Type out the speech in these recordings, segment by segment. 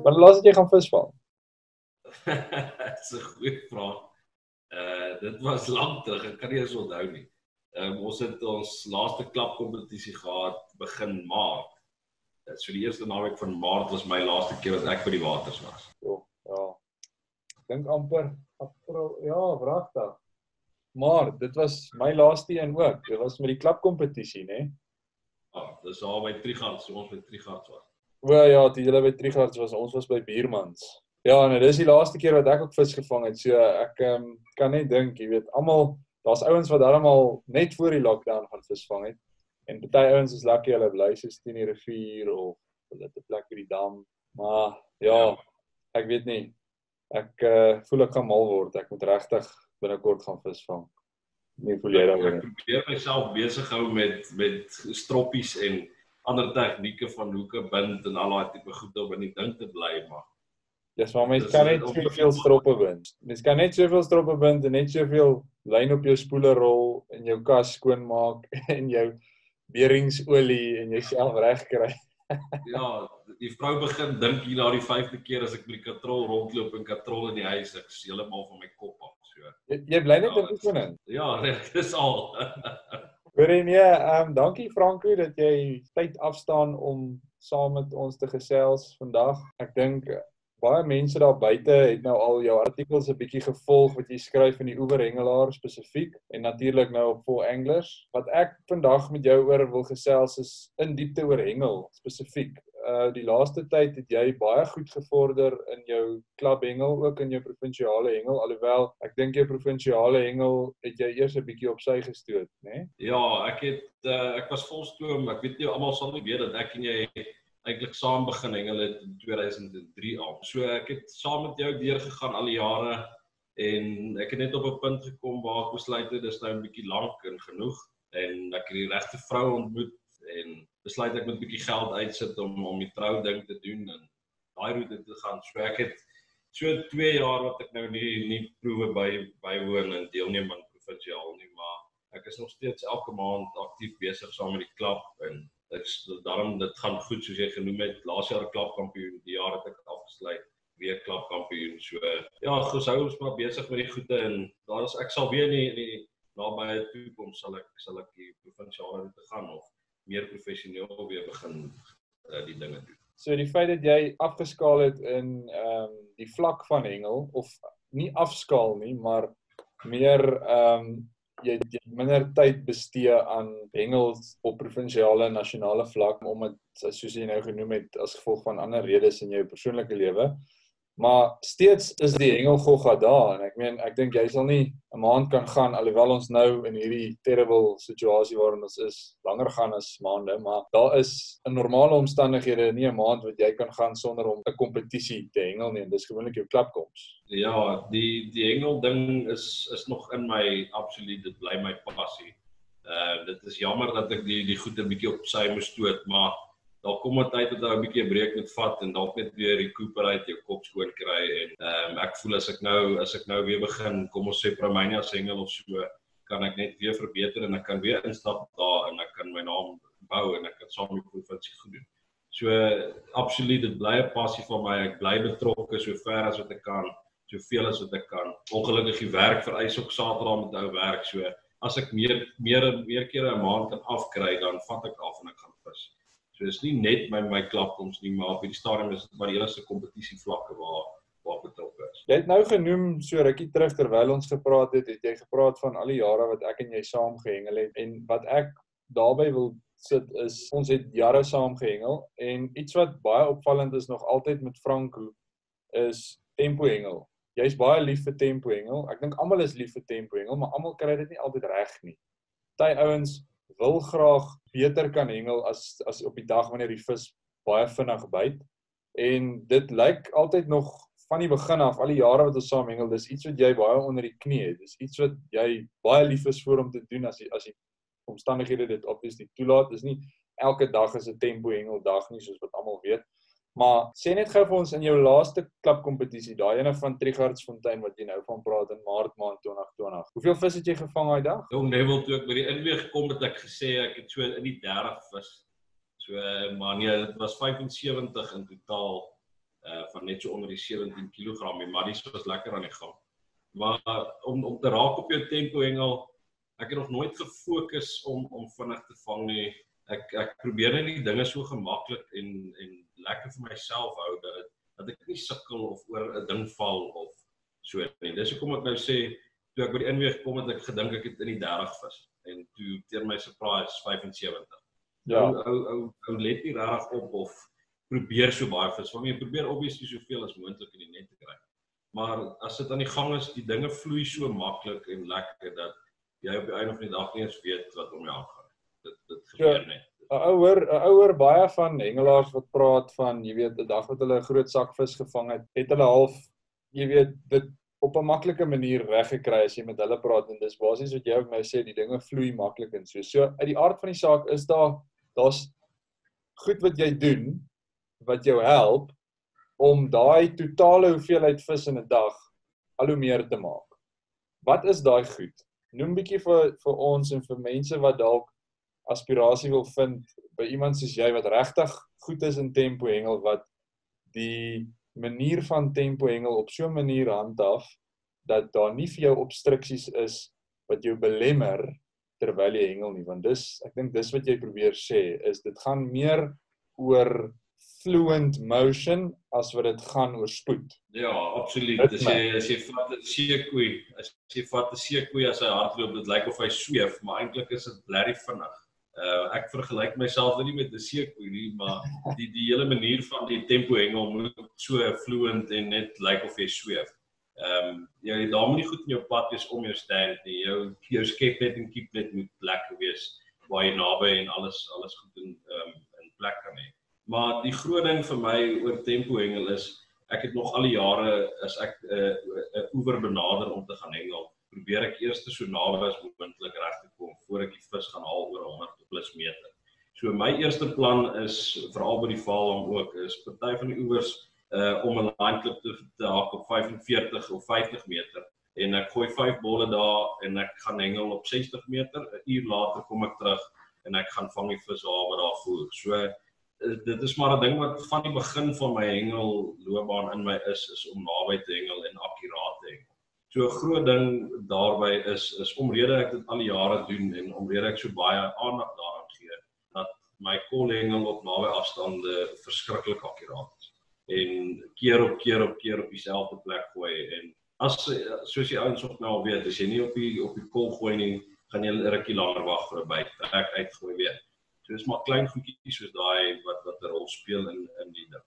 Wanneer laas het jy gaan visvang? Dit is 'n goeie vraag. Dit was lank terug, ek kan nie eens onthou nie. Ons het ons laaste klapkompetisie gehad begin Maart. So die eerste naweek van Maart was my laaste keer wat ek by die waters was. Ja. Ek dink amper April, ja, wragtig. Maar dit was my laaste een ook. Dit was met die klapkompetisie, né? Ja, dis al by Trigards, so ons by Trigards was. O ja, die julle by Trigards was, ons was by Biermans. Ja, en dit is die laaste keer wat ek ook vis gevang het. So ek kan net dink, jy weet, almal, daar's ouens wat darmal net voor die lockdown gaan visvang het. En party ouens is lucky hulle bly soos teen die rivier of hulle het 'n plek by die dam. Maar ja, ek weet nie. Ek voel ek gaan mal word. Ek moet regtig binnekort gaan visvang. Nie voel jy daaroor nie. Ek probeer myself besig hou met stroppies en ander tegnieke van hoeke bind en al daai tipe goed om in die ding te bly, maar Ja, maar mens kan net soveel stroppe bind. Mens kan net soveel stroppe bind en net soveel lyn op jou spoele rol en jou kas skoonmaak en jou beringsolie en jouself reg kry. Ja, die vrou begin dink hier na die 5de keer as ek met die katrol rondloop en katrol in die huis, ek is heeltemal van my kop af. So. Jy bly net in oefening. Ja, dis al. Hoorie nee, dankie Franco dat jy tyd afstaan om saam met ons te gesels vandag. Ek dink baie mense daar buite het nou al jou artikels 'n bietjie gevolg wat jy skryf in die oewer hengelaar spesifiek en natuurlik nou op vol anglers. Wat ek vandag met jou oor wil gesels is in diepte oor hengel spesifiek. Die laaste tyd het jy baie goed gevorder in jou klubhengel, ook in jou provinsiale hengel, alhoewel ek dink jou provinsiale hengel het jy eers 'n bietjie op sy gestoot, né? Ja, ek was volstoom, ek weet nie almal sal nie weet dat ek en jy eintlik saam begin hengel het in 2003 al. So ek het saam met jou deurgegaan al die jare en ek het net op 'n punt gekom waar ek besluit het dis nou 'n bietjie lank en genoeg en ek het die regte vrou ontmoet en besluit ek moet 'n bietjie geld uitsit om die trou ding te doen en daai roete te gaan. So ek het so 2 jaar wat ek nou nie proewe bywoon en deelneem aan provinsiaal nie, maar ek is nog steeds elke maand aktief besig saam met die klub en daarom dit gaan goed soos jy genoem het. Laas jaar klubkampioen, die jaar het ek afgesluit weer klubkampioen. So ja, gehou ons maar besig met die goede en ek sal weer in die nabye toekoms sal ek die provinsiale roete gaan of meer professioneel weer begin die dinge doen. So die feit dat jy afgeskaal het in die vlak van hengel of nie afskaal nie, maar meer jy het minder tyd bestee aan hengels op provinsiale en nasionale vlak, omdat, soos jy nou genoem het, as gevolg van ander redes in jou persoonlike lewe. Maar steeds is die hengelgogga daar, en ek dink jy sal nie 'n maand kan gaan, alhoewel ons nou in hierdie terrible situasie waarin ons is, langer gaan as maande, maar daar is in normale omstandighede nie 'n maand wat jy kan gaan sonder om 'n kompetisie te hengel nie, dis gewoonlik jou klubkoms. Ja, die hengel ding is nog in my, absoluut, dit bly my passie. Dit is jammer dat ek die goed 'n bietjie op sy moes stoot, maar daar kom 'n tyd dat jy 'n bietjie 'n breek moet vat en dalk net weer recuperate, jou kop skoon kry en ek voel as ek nou weer begin, kom ons sê Promania hengel of so, kan ek net weer verbeter en ek kan weer instap daar en ek kan my naam bou en ek kan saam met die provinsie goed doen. So absoluut, dit bly 'n passie van my, ek bly betrokke so ver as wat ek kan, soveel as wat ek kan. Ongelukkig die werk vereis ook Saterdag met ou werk, so as ek meer kere 'n maand kan afkry, dan vat ek af en ek gaan vis. So dis nie net my klubkoms nie, maar op die stadium is dit maar die hele kompetisievlakke waar betrokke is. Jy het nou genoem so rukkie terug terwyl ons gepraat het jy gepraat van al die jare wat ek en jy saam gehengel het en wat ek daarbey wil sit is ons het jare saam gehengel en iets wat baie opvallend is nog altyd met Franco is tempohengel. Jy's baie lief vir tempohengel. Ek dink almal is lief vir tempohengel, maar almal kry dit nie altyd reg nie. Party ouens wil graag beter kan hengel as op die dag wanneer die vis baie vinnig byt. En dit lyk altyd nog van die begin af, al die jare wat ons saam hengel, dis iets wat jy baie onder die knie het. Dis iets wat jy baie lief is vir om te doen as die omstandighede dit obviously toelaat. Dis nie elke dag is 'n tempohengel dag nie, soos wat almal weet. Maar sê net gou vir ons in jou laaste klubkompetisie, daai ene van Trigardsfontein wat jy nou van praat in Maart maand 2020. Hoeveel vis het jy gevang daai dag? Jong, Neville, toe ek by die inweeg gekom het ek gesê ek het so in die 30 vis. So, maar nee, dit was 75 in totaal, van net so onder die 17 kg, maar die was lekker aan die gang. Maar om te raak op jou tempohengel, ek het nog nooit gefokus om vinnig te vang nie. Ek probeer net die dinge so gemaklik en lekker vir myself hou, dat ek nie sukkel of oor 'n ding val of so nie. Dis hoekom ek nou sê, toe ek by die inweeg kom het ek gedink ek het in die 30 vis, en toe teen my surprise 75. Ja. Ou let nie regtig op of probeer so baie vis vang. Jy probeer obviously soveel as moontlik in die net te kry. Maar as dit aan die gang is, die dinge vloei so maklik en lekker dat jy op die einde van die dag nie eens weet wat om jou aangaan. Dit gebeur net. 'n ouer baie van hengelaars wat praat van, jy weet, 'n dag wat hulle 'n groot sakvis gevang het hulle half, jy weet, dit op 'n maklike manier weggekry as jy met hulle praat, en dis basies wat jy ook nou sê, die dinge vloei maklik en so. So uit die aard van die saak is daar's goed wat jy doen wat jou help om daai totale hoeveelheid vis in 'n dag al hoe meer te maak. Wat is daai goed? Noem bietjie vir ons en vir mense wat dalk aspirasie wil vind by iemand soos jy wat regtig goed is in tempohengel, wat die manier van tempohengel op so 'n manier handhaaf dat daar nie vir jou obstruksies is wat jou belemmer terwyl jy hengel nie, want ek dink dis wat jy probeer sê, is dit gaan meer oor fluent motion as wat dit gaan oor spoed. Ja, absoluut. As jy vat 'n seekoei as hy hardloop, dit lyk of hy sweef, maar eintlik is dit blerrie vinnig. Ek vergelyk myself nie met 'n seekoei nie, maar die hele manier van die tempohengel moet so fluent en net lyk of jy sweef. Jy daar moet nie goed in jou pad wees om jou stand nie. Jou skepnet en keepnet moet lekker wees, waar jy naby en alles goed in plek kan hê. Maar die groot ding vir my oor tempohengel is, ek het nog al die jare, as ek 'n oewer benader om te gaan hengel, probeer ek eers so naby as moontlik reg te kom, voor ek die vis gaan haal oor 100 plus meter. So my eerste plan is, veral by die Vaalham ook, is party van die oewers om 'n line clip te haak op 45 of 50 meter, en ek gooi 5 bolle daar, en ek gaan hengel op 60 meter, 'n uur later kom ek terug, en ek gaan vang die vis wat daar voer. So, dit is maar 'n ding wat van die begin van my hengelloopbaan in my is om naby te hengel en akkuraat te hengel. So 'n groot ding daarby is omrede ek dit al die jare doen, en omrede ek so baie aandag daaraan gee, dat my kolhengel op naby afstande verskriklik akkuraat is. En keer op dieselfde plek gooi, en soos die ouens ook nou al weet, as jy nie op die kol gooi nie, gaan jy 'n rukkie langer wag vir 'n byt, trek uitgooi weer. So dis maar klein goedjies soos daai wat 'n rol speel in die ding.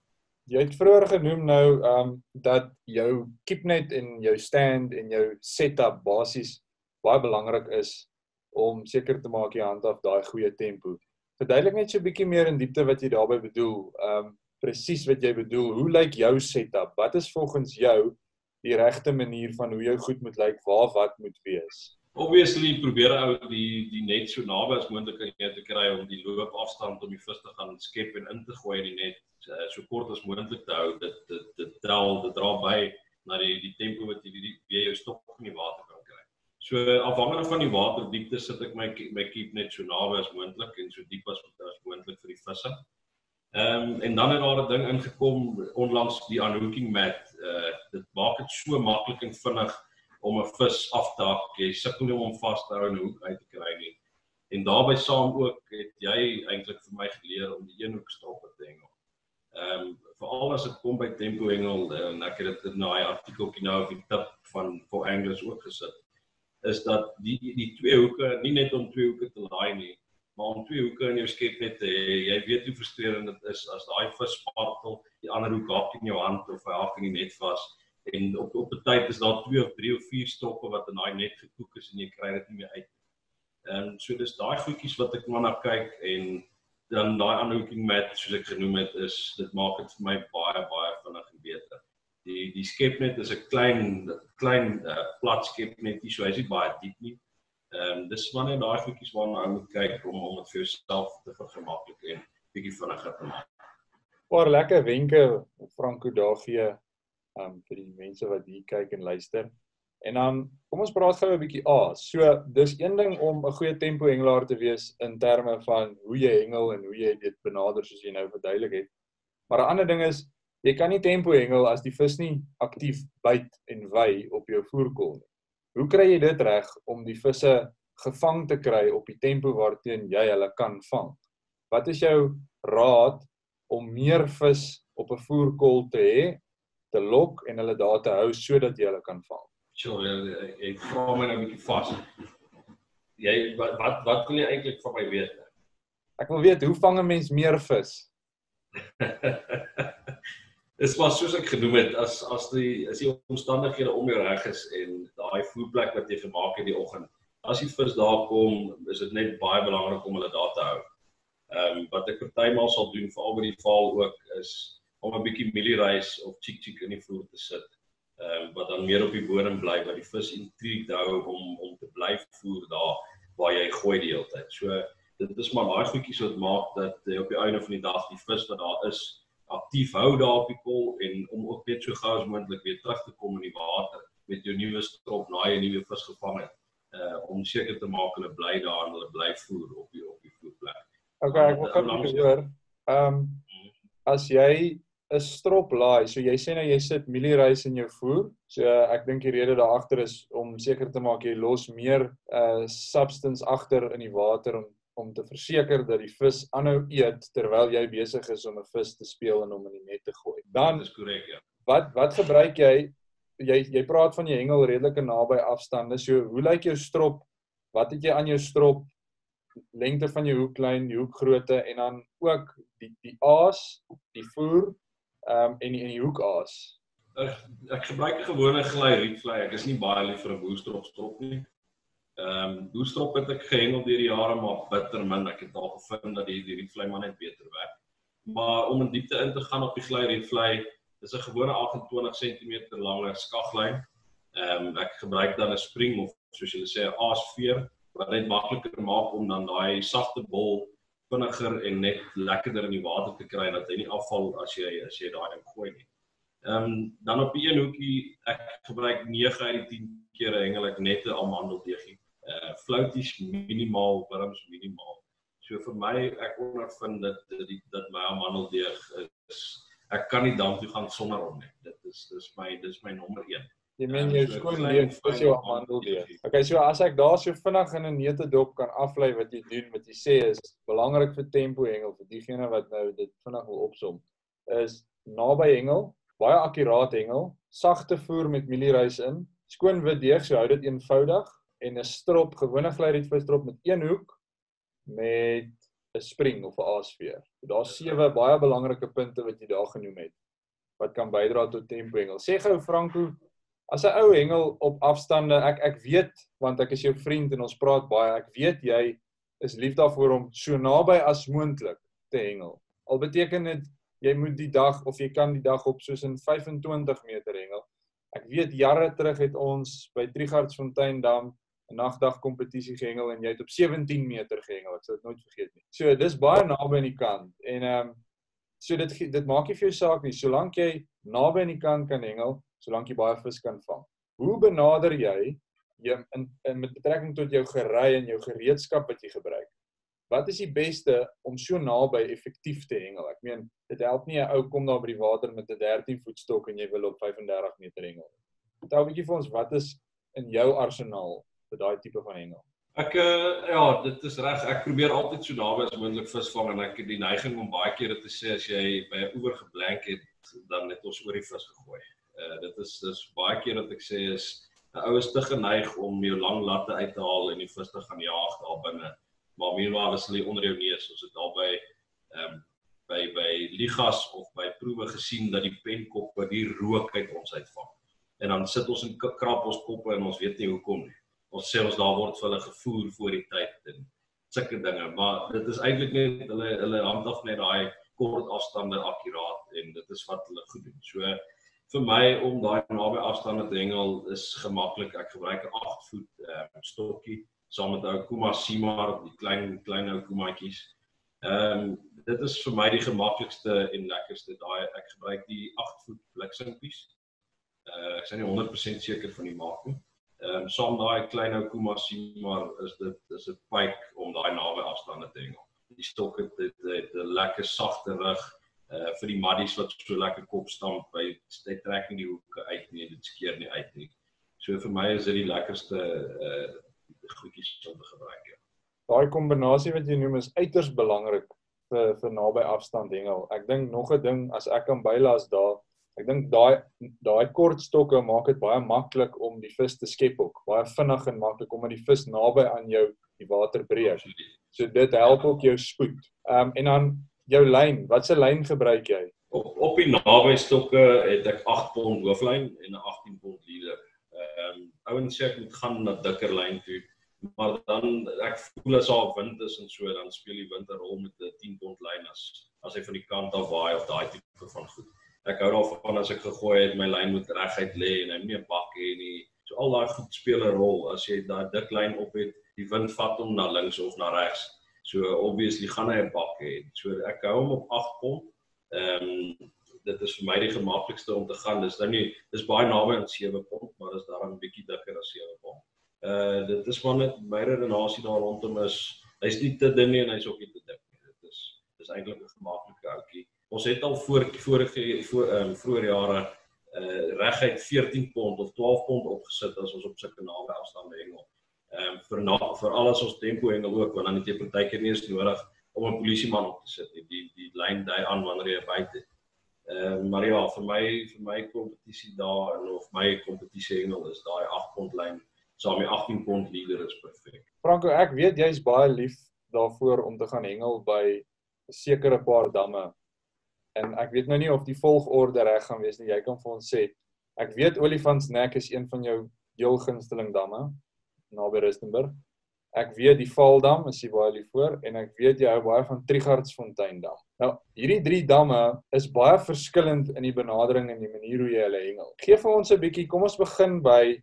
Jy het vroeër genoem nou dat jou keepnet en jou stand en jou setup basies baie belangrik is om seker te maak jy handhaaf daai goeie tempo. Verduidelik net so 'n bietjie meer in diepte wat jy daarby bedoel. Presies wat jy bedoel. Hoe lyk jou setup? Wat is volgens jou die regte manier van hoe jou goed moet lyk, waar wat moet wees? Obviously probeer ou die net so naby as moontlik aan jou te kry om die loopafstand om die vis te gaan skep en in te gooi in die net so kort as moontlik te hou. Dit dra by na die tempo wat jy jou stok in die water kan kry. So afhangende van die waterdiepte sit ek my keep net so naby as moontlik en so diep as moontlik vir die visse. En dan het daar 'n ding ingekom onlangs, die unhooking mat. Dit maak dit so maklik en vinnig om 'n vis af te hak. Jy sukkel nie om vas te hou en 'n hoek uit te kry nie. En daarbey saam ook het jy eintlik vir my geleer om die eenhoek stroppe te hengel. Veral as dit kom by tempohengel, en ek het dit in daai artikeltjie nou op die tip van for anglers ook gesit, is dat die twee hoeke, nie net om twee hoeke te laai nie, maar om twee hoeke in jou skepnet te hê. Jy weet hoe frustrerend dit is as daai vis spartel, die ander hoek hak in jou hand of hy hak in die net vas. En op 'n tyd is daar 2 of 3 of 4 stroppe wat in daai net gekoek is en jy kry dit nie meer uit. So dis daai goedjies wat ek maar na kyk, en dan daai unhooking mat, soos ek genoem het, dit maak dit vir my baie vinnig en beter. Die skepnet is 'n klein plat skepnet, so hy is nie baie diep nie. Dis maar net daai goedjies waarna jy moet kyk om dit vir jouself te vergemaklik en bietjie vinniger te maak. Paar lekker wenke, Franco, daar gee vir die mense wat hier kyk en luister. En dan, kom ons praat gou 'n bietjie aas. So, dis een ding om 'n goeie tempohengelaar te wees in terme van hoe jy hengel en hoe jy dit benader soos jy nou verduidelik het. Maar 'n ander ding is, jy kan nie tempohengel as die vis nie aktief byt en wy op jou voerkol nie. Hoe kry jy dit reg om die visse gevang te kry op die tempo waarteen jy hulle kan vang? Wat is jou raad om meer vis op 'n voerkol te hê, te lok en hulle daar te hou sodat jy hulle kan vang? Jy vra my nou 'n bietjie vas. Wat wil jy eintlik van my weet? Ek wil weet, hoe vang 'n mens meer vis? Dis maar soos ek genoem het, as die omstandighede om jou reg is en daai voerplek wat jy gemaak het die oggend, as die vis daar kom, is dit net baie belangrik om hulle daar te hou. Wat ek partymal sal doen, veral by die val ook, is om 'n bietjie mieliereis of chick in die vloer te sit. Wat dan meer op die bodem bly, wat die vis intrigue hou om te bly voer daar waar jy gooi die hele tyd. So dit is maar daai goedjies wat maak dat jy op die einde van die dag die vis wat daar is aktief hou daar op die kol en om ook net so gou as moontlik weer terug te kom in die water met jou nuwe strop na jy nuwe vis gevang het, om seker te maak hulle bly daar en hulle bly voer op die voerplek. Okay, ek wil gou hoor. As jy 'n strop laai, so jy sê nou jy sit mieliereis in jou voer, so ek dink die rede daar agter is om seker te maak jy los meer substance agter in die water om te verseker dat die vis aanhou eet terwyl jy besig is om 'n vis te speel en om in die net te gooi. Dan is korrek, ja. Wat gebruik jy? Jy praat van jy hengel redelike naby afstande. So hoe lyk jou strop? Wat het jy aan jou strop? Lengte van jou hoeklyn, die hoekgrootte en dan ook die aas, die voer en die hoekaas. Ek gebruik 'n gewone gly-rietvlei. Ek is nie baie lief vir 'n boerstrop nie. Boerstrop het ek gehengel deur die jare, maar bitter min. Ek het al gevind dat die rietvlei maar net beter werk. Maar om in diepte in te gaan op die gly-rietvlei, is 'n gewone 28 cm lange skaglyn. Ek gebruik dan 'n spring of soos julle sê 'n aasveer wat net makliker maak om dan daai sagte bol vinniger en net lekkerder in die water te kry dat hy nie afval as jy daai ding gooi nie. Dan op die een hoekie, ek gebruik 9 uit die 10 kere hengel ek net 'n amandeldeegie. Flouties minimaal, wurms minimaal. So vir my, ek ondervind dat my amandeldeeg is, ek kan nie dam toe gaan sonder hom nie. Dis my nommer 1. Jy meen jou skoonleef is jou amandeldeeg. Okay, so as ek daar so vinnig in 'n neutedop kan aflei wat jy doen, wat jy sê is belangrik vir tempohengel, vir diegene wat nou dit vinnig wil opsom, is naby hengel, baie akkuraat hengel, sagte voer met mieliereis in, skoon wit deeg, so hou dit eenvoudig, en 'n strop, gewone gly-rietvisstrop met een hoek, met 'n spring of 'n aasveer. Daar's 7 baie belangrike punte wat jy daar genoem het, wat kan bydra tot tempohengel. Sê gou Franco, as 'n ou hengel op afstande, ek weet, want ek is jou vriend en ons praat baie, ek weet jy is lief daarvoor om so naby as moontlik te hengel. Al beteken dit, jy moet die dag, of jy kan die dag op soos in 25 meter hengel. Ek weet, jare terug het ons by Triegardsfonteindam 'n nagdag kompetisie gehengel en jy het op 17 meter gehengel, ek sal dit nooit vergeet nie. So, dis baie naby aan die kant, en so dit maak nie vir jou saak nie, solank jy naby aan die kant kan hengel, solank jy baie vis kan vang. Hoe benader jy met betrekking tot jou gery en jou gereedskap wat jy gebruik? Wat is die beste om so naby effektief te hengel? Ek meen, dit help nie 'n ou kom daar by die water met 'n 13 voet stok en jy wil op 35 meter hengel. Vertel 'n bietjie vir ons, wat is in jou arsenaal vir daai tipe van hengel? Ja, dit is reg. Ek probeer altyd so naby as moontlik vis vang en ek het die neiging om baie kere te sê as jy by 'n oewer geblank het, dan het ons oor die vis gegooi. Dit is baie keer wat ek sê is 'n ou is te geneig om jou lang latte uit te haal en die vis te gaan jaag daar binne. Maar meanwhile is hulle onder jou neus. Ons het al by ligas of by proewe gesien dat die penkoppe die rook uit ons uitvang. En dan sit ons en krap ons koppe en ons weet nie hoekom nie. Ons sê ons daar word vir hulle gevoer voor die tyd en sulke dinge, maar dit is eintlik net hulle handhaf net daai kort afstande akkuraat en dit is wat hulle goed doen. So vir my om daai naby afstande te hengel is gemaklik. Ek gebruik 'n 8 voet stokkie saam met ou kuma simar, die klein ou kumaatjies. Dit is vir my die gemaklikste en lekkerste daai. Ek gebruik die 8 voet bliksimpies. Ek is nie 100% seker van die maak nie. Saam daai klein ou koemasie, maar is dit pyk om daai naby afstande te hengel. Die stok het 'n lekker sagte rug, vir die maddies wat so lekker kop stamp, hy trek nie die hoeke uit nie, dit skeer nie uit nie. So vir my is dit die lekkerste goedjies om te gebruik. Ja. Daai kombinasie wat jy noem is uiters belangrik vir naby afstand hengel. Ek dink nog 'n ding as ek kan bylas daar, ek dink daai kort stokke maak dit baie maklik om die vis te skep ook, baie vinnig en maklik omdat die vis naby aan jou die water breek. So dit help ook jou spoed. En dan jou lyn, watse lyn gebruik jy? Op die naby stokke het ek 8 pond hooflyn en 'n 18 pond leader. Ouens sê ek moet gaan na dikker lyn toe, maar dan ek voel as daar wind is en so, dan speel die wind 'n rol met 'n 10 pond lyn as hy van die kant af waai of daai tipe van goed. Ek hou daarvan as ek gegooi het, my lyn moet reguit lê en hy moet nie 'n bak hê nie. So al daai goed speel 'n rol as jy daai dik lyn op het, die wind vat hom na links of na regs. So obviously gaan hy 'n bak hê. So ek hou hom op 8 pond. Dit is vir my die gemaklikste om te gaan. Dis baie naby aan 7 pond, maar dis daarom 'n bietjie dikker as 7 pond. Dit is maar net my redenasie daar rondom is, hy's nie te dun nie en hy's ook nie te dik nie. Dit is eintlik 'n gemaklike ouetjie. Ons het al vroeër jare reguit 14 pond of 12 pond opgesit as ons op sulke naby afstande hengel. Vir alles ons tempohengel ook, want dan het jy partykeer nie eens nodig om 'n polisieman op te sit. Die lyn dui aan wanneer jy buite. Maar ja, vir my kompetisie daar en of my kompetisie hengel is daai 8 pond lyn saam met 18 pond leader is perfek. Franco, ek weet jy's baie lief daarvoor om te gaan hengel by 'n sekere paar damme. En ek weet nou nie of die volgorde reg gaan wees nie. Jy kan vir ons sê. Ek weet Olifantsnek is een van jou heel gunsteling damme naby Rustenburg. Ek weet die Vaaldam is jy baie lief voor en ek weet jy hou baie van Trighardsfontein dam. Nou, hierdie 3 damme is baie verskillend in die benadering en die manier hoe jy hulle hengel. Geef vir ons 'n bietjie, kom ons begin by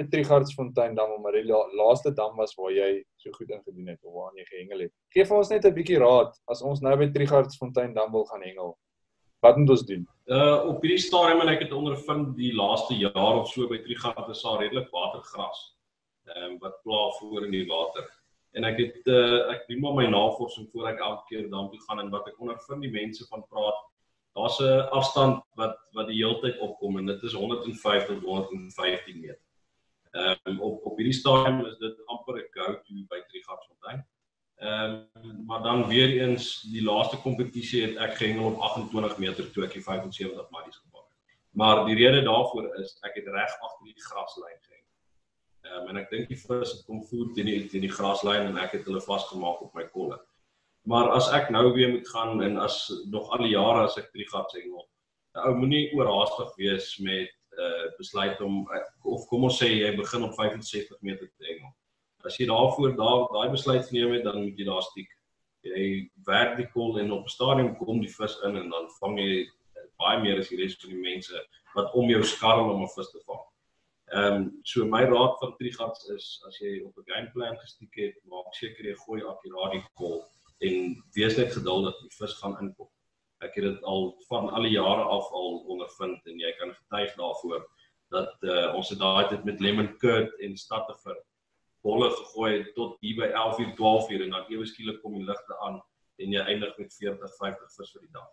Trighardsfontein dam, omdat die laaste dam was waar jy so goed ingedoen het of waar jy gehengel het. Geef vir ons net 'n bietjie raad as ons nou by Trighardsfontein dam wil gaan hengel. Wat moet ons doen? Op hierdie stadium en ek het ondervind die laaste jaar of so by Trigard is daar redelik watergras. Wat pla voor in die water. En ek doen maar my navorsing voor ek elke keer dam toe gaan en wat ek ondervind die mense van praat, daar's 'n afstand wat die hele tyd opkom en dit is 105 tot 115 meter. Op hierdie stadium is dit amper 'n go-to by Trighardsfontein. Maar dan weer eens die laaste kompetisie het ek gehengel op 28 meter toe ek die 75 maddies gepak het. Maar die rede daarvoor is ek het reg agter die graslyn gehengel. En ek dink die vis het kom voer teen die graslyn en ek het hulle vasgemaak op my kolle. Maar as ek nou weer moet gaan en as nog al die jare as ek Trigard hengel, ou moenie oorhaastig wees met besluit om, of kom ons sê jy begin op 65 meter te hengel. As jy daarvoor daai besluit geneem het, dan moet jy daar stiek. Jy werk die kol en op 'n stadium kom die vis in en dan vang jy baie meer as die res van die mense wat om jou skarrel om 'n vis te vang. So my raad van Trigards is, as jy op 'n gameplan gestiek het, maak seker jy gooi akkuraat die kol en wees net geduldig, die vis gaan inkom. Ek het dit al van alle jare af al ondervind en jy kan getuig daarvoor dat ons het daai tyd met lemon curd en stadtever bolle gegooi tot hier by 11 uur, 12 uur en dan ewe skielik kom die ligte aan en jy eindig met 40, 50 vis vir die dag.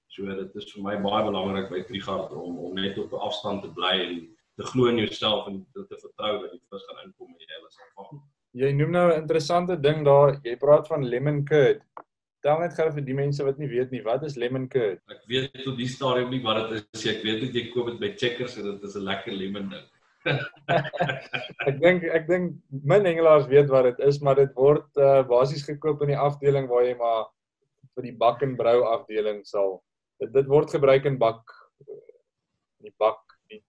So dit is vir my baie belangrik by Trigard om net op 'n afstand te bly en te glo in jouself en te vertrou dat die vis gaan inkom en jy hulle sal vang. Jy noem nou 'n interessante ding daar, jy praat van lemon curd. Tel net gou vir die mense wat nie weet nie, wat is lemon curd? Ek weet tot die stadium nie wat dit is, ek weet dat jy koop dit by Checkers en dit is 'n lekker lemon ding. Ek dink min hengelaars weet wat dit is, maar dit word basies gekoop in die afdeling waar jy maar vir die bak en brou afdeling sal. Dit word gebruik in bak,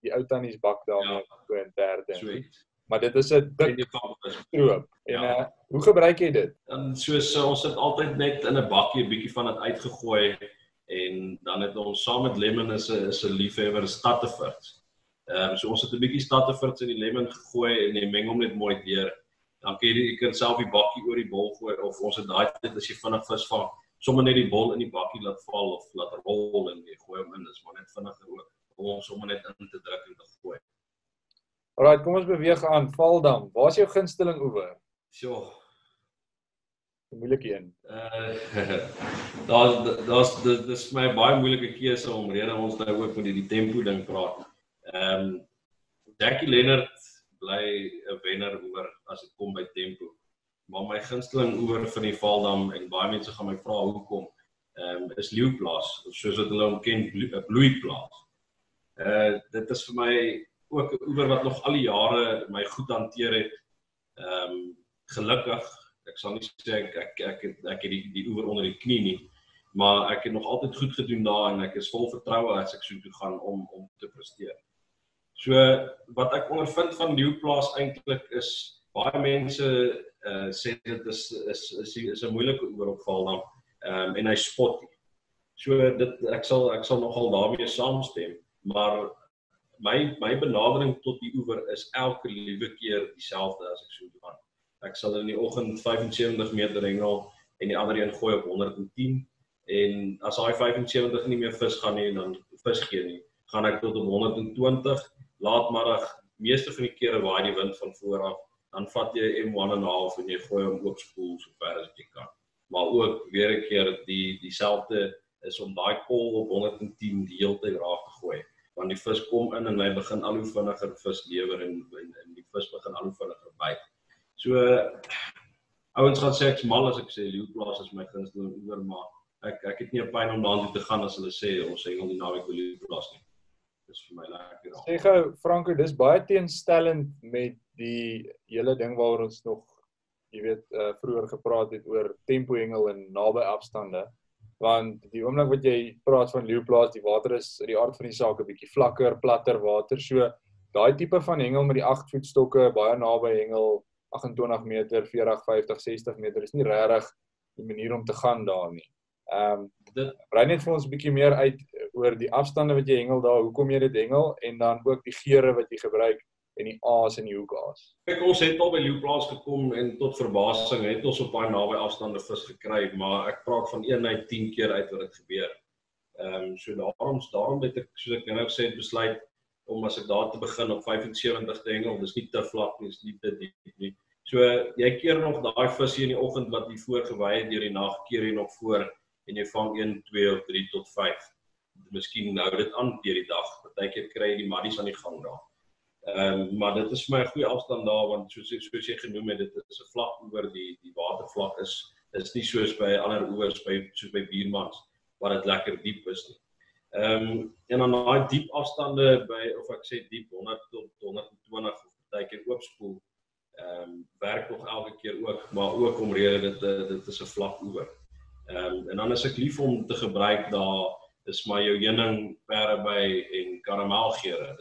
die ou tannies bak daarmee, so en derde. Maar dit is 'n dik stroop. En hoe gebruik jy dit? En soos ons het altyd net in 'n bakkie 'n bietjie van dit uitgegooi en dan het ons saam met lemon is 'n liefhebber stadteverts. So ons het 'n bietjie stadteverts in die lemon gegooi en jy meng hom net mooi deur. Dan kan jy kan self die bakkie oor die bol gooi of ons het daai tyd as jy vinnig vis vang, sommer net die bol in die bakkie laat val of laat rol en jy gooi hom in, dis maar net vinniger ook om sommer net in te druk en te gooi. Alright, kom ons beweeg aan. Valdam. Waar is jou gunsteling oewer? Sjoe. 'n Moeilike een. Dis my baie moeilike keuse omrede ons nou ook met die tempo ding praat. Jackie Leonard bly 'n wenner oor as dit kom by tempo. Maar my gunsteling oor van die Valdam en baie mense gaan my vra hoekom, is Leeuplaas, soos wat hulle hom ken, Bloeiplaas. Dit is vir my ook 'n oewer wat nog al die jare my goed hanteer het. Gelukkig, ek sal nie sê ek het die oewer onder die knie nie, maar ek het nog altyd goed gedoen daar en ek is vol vertroue as ek so toe gaan om te presteer. So wat ek ondervind van Leeuplaas eintlik is baie mense sê dit is 'n moeilike oewer op Valdam en hy spot nie. So ek sal nogal daarmee saamstem, maar my benadering tot die oewer is elke liewe keer dieselfde as ek so doen. Ek sal in die oggend 75 meter hengel en die ander een gooi op 110 en as hy 75 nie meer vis gaan nie, dan vis gee nie, gaan ek tot op 120, laatmiddag, meeste van die kere waai die wind van vooraf, dan vat jy M1.5 en jy gooi hom oopspoel so ver as jy kan. Maar ook weer 'n keer dieselfde is om daai kol op 110 die hele tyd raak te gooi. Want die vis kom in en hy begin al hoe vinniger vis lewer en die vis begin al hoe vinniger byt. So ouens gaan sê ek's mal as ek sê Leeuplaas is my gunsteling oewer, maar ek het nie 'n pyn om daartoe te gaan as hulle sê ons hengel die naweek by Leeuplaas nie. Dis vir my lekker. Sê gou Franco, dis baie teenstellend met die hele ding waaroor ons nog, jy weet, vroeër gepraat het oor tempohengel en naby afstande. Want die oomblik wat jy praat van Leeuplaas, die water is uit die aard van die saak 'n bietjie vlakker, platter water. So daai tipe van hengel met die 8 voet stokke, baie naby hengel, 28 meter, 40, 50, 60 meter is nie regtig die manier om te gaan daar nie. Brei net vir ons 'n bietjie meer uit oor die afstande wat jy hengel daar, hoekom jy dit hengel en dan ook die geure wat jy gebruik en die aas en die hoekaas. Kyk, ons het al by Leeuplaas gekom en tot verbasing het ons op baie naby afstande vis gekry, maar ek praat van 1 uit 10 keer uit wat dit gebeur. So daarom het ek, soos ek nou gesê het, besluit om as ek daar te begin op 75 te hengel, dis nie te vlak nie, dis nie te diep nie. So jy keer nog daai vis hier in die oggend wat jy voorgewy het deur die nag, keer jy nog voor en jy vang 1, 2 of 3 tot 5. Miskien hou dit aan deur die dag. Partykeer kry jy die maddies aan die gang daar. Maar dit is vir my 'n goeie afstand daar want soos jy genoem het, dit is 'n vlak oewer, die watervlak is nie soos by ander oewers soos by Buurmans waar dit lekker diep is nie. En dan daai diep afstande of ek sê diep 100 tot 120 of partykeer oopspoel werk nog elke keer ook, maar ook omrede dit is 'n vlak oewer. En dan is ek lief om te gebruik daar is maar jou heuning, perreby en karamelgeure.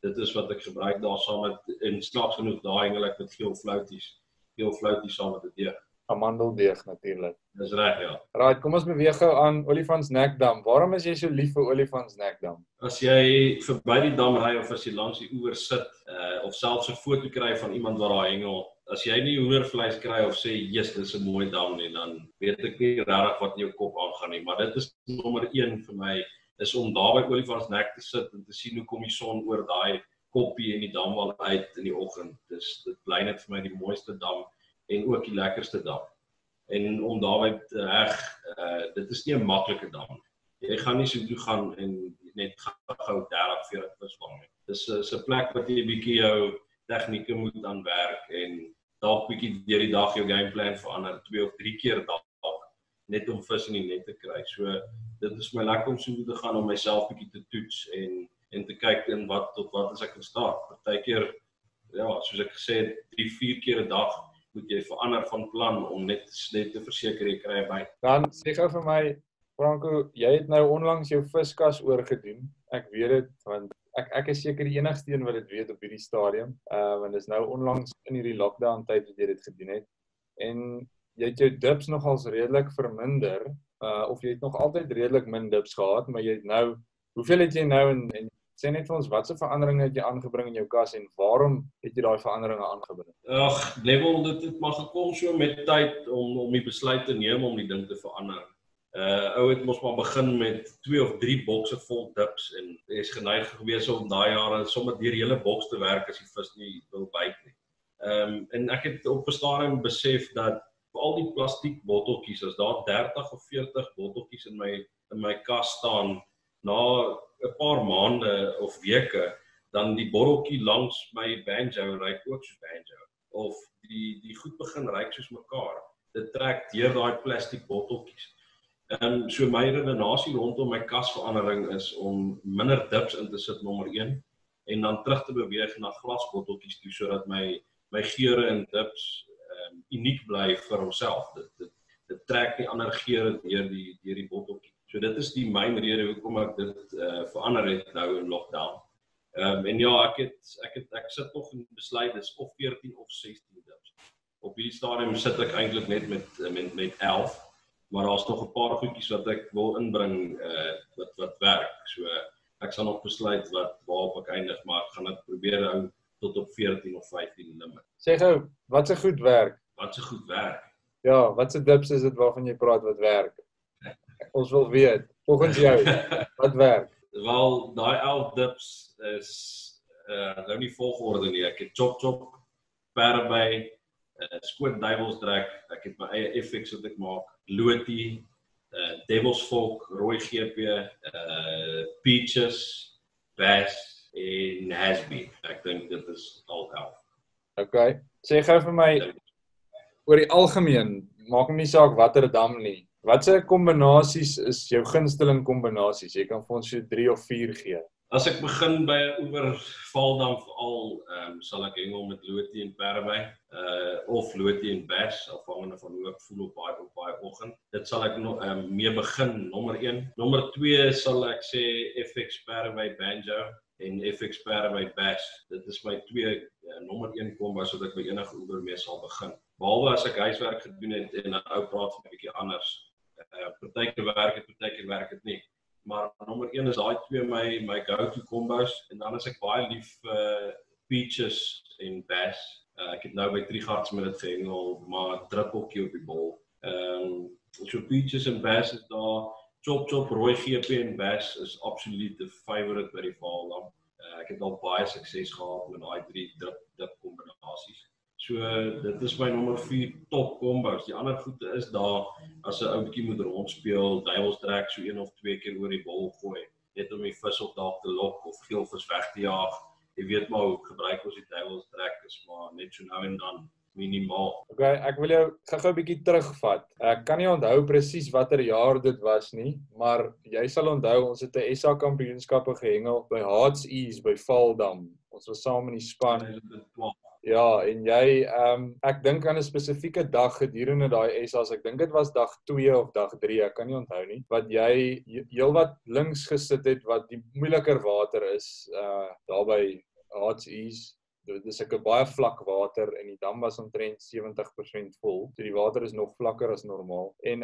Dit is wat ek gebruik daar saam met en snaaks genoeg daai hengel ek met geel flouties saam met die deeg. Amandeldeeg natuurlik. Dis reg, ja. Right, kom ons beweeg gou aan Olifantsnekdam. Waarom is jy so lief vir Olifantsnekdam? As jy verby die dam ry of as jy langs die oewer sit of selfs 'n foto kry van iemand wat daar hengel, as jy nie hoendervleis kry of sê, "Jesus, dis 'n mooi dam nie," dan weet ek nie regtig wat in jou kop aangaan nie, maar dit is nommer 1 vir my, is om daar by Olifantsnek te sit en te sien hoe kom die son oor daai koppie en die damwal uit in die oggend. Dit bly net vir my die mooiste dam en ook die lekkerste dam. En om daarby te heg, dit is nie 'n maklike dam. Jy gaan nie so toe gaan en net gou 30, 40 vis vang nie. Dis 'n plek wat jy 'n bietjie jou tegnieke moet aan werk en dalk bietjie deur die dag jou gameplan verander 2 of 3 keer dalk net om vis in die net te kry. So dit is my lekker om so te gaan om myself bietjie te toets en te kyk in tot wat as ek in staat. Partykeer, ja, soos ek gesê het, 3, 4 keer 'n dag moet jy verander van plan om net te verseker jy kry by. Dan sê gou vir my, Franco, jy het nou onlangs jou viskas oorgedoen. Ek weet dit want ek is seker die enigste een wat dit weet op hierdie stadium. Want dit is nou onlangs in hierdie lockdown tyd wat jy dit gedoen het. En jy het jou dips nogals redelik verminder, of jy het nog altyd redelik min dips gehad, maar jy het nou, hoeveel het jy nou en sê net vir ons, watse veranderinge het jy aangebring in jou kas en waarom het jy daai veranderinge aangebring? Level, dit het maar gekom so met tyd om die besluit te neem om die ding te verander. Ou het mos maar begin met 2 of 3 bokse vol dips en is geneig gewees om daai jare sommer deur die hele boks te werk as die vis nie wil byt nie. En ek het op 'n stadium besef dat vir al die plastiek botteltjies, as daar 30 of 40 botteltjies in my kas staan, na 'n paar maande of weke, dan die botteltjie langs my banjo ryk ook soos banjo. Of die goed begin ryk soos mekaar. Dit trek deur daai plastiek botteltjies. So my redenasie rondom my kasverandering is om minder dips in te sit, nommer 1, en dan terug te beweeg na glasbotteltjies toe, sodat my geure en dips uniek bly vir homself. Dit trek nie ander geure deur die botteltjie. So dit is die myn rede hoekom ek dit verander het nou in lockdown. En ja, ek sit nog in besluit, dis of 14 of 16 dips. Op hierdie stadium sit ek eintlik net met 11, maar daar's nog 'n paar goedjies wat ek wil inbring wat werk. So ek sal nog besluit waarop ek eindig, maar ek gaan dit probeer hou tot op 14 of 15 limit. Sê gou, wat se goed werk? Wat se goed werk? Ja, wat se dips is dit waarvan jy praat wat werk? Ons wil weet, volgens jou, wat werk? Wel, daai 11 dips is nou nie volgorde nie. Ek het chop, perby, skoot duivelsdrek, ek het my eie FX wat ek maak, lotie, devilsvolk, rooi GP, peaches, bass en hasbee. Ek dink dit is al 11. Okay, sê gou vir my, oor die algemeen, maak nie saak watter dam nie. Watse kombinasies is jou gunsteling kombinasies? Jy kan vir ons so 3 of 4 gee. As ek begin by 'n oewer valdam veral, sal ek hengel met lotie en perby, of lotie en bass, afhangende van hoe ek voel op baie oggend. Dit sal ek mee begin, nommer 1. Nommer 2 sal ek sê FX perby banjo en FX perby bass. Dit is my 2 nommer 1 kombos wat ek by enige oewer mee sal begin. Behalwe as ek huiswerk gedoen het en nou praat vir 'n bietjie anders. Partykeer werk dit nie. Maar nommer 1 is daai 2 my go-to combos, en dan is ek baie lief peaches en bass. Ek het nou by Trigards met dit gehengel, maar druppeltjie op die bol. So peaches en bass is daar, chop, rooi GP en bass is absoluut 'n favorite by die valdam. Ek het al baie sukses gehad met daai 3 dip kombinasies. So dit is my nommer 4 top combos. Die ander goede is daar, as 'n ou bietjie moet rondspeel, duivelsdrek so 1 of 2 keer oor die bol gooi, net om die vis op dalk te lok of geelvis weg te jaag. Jy weet maar hoe gebruik ons die duivelsdrek, is maar net so nou en dan minimaal. Okay, ek wil jou gou 'n bietjie terugvat. Ek kan nie onthou presies watter jaar dit was nie, maar jy sal onthou ons het 'n SA kampioenskappe gehengel by Hartsease by Valdam. Ons was saam in die span. 2012. Ja, en jy, ek dink aan 'n spesifieke dag gedurende daai SA's, ek dink dit was dag 2 of dag 3, ek kan nie onthou nie, wat jy heelwat links gesit het, wat die moeiliker water is, daar by Hartsease. Dit is ek 'n baie vlak water en die dam was omtrent 70% vol. So die water is nog vlakker as normaal. En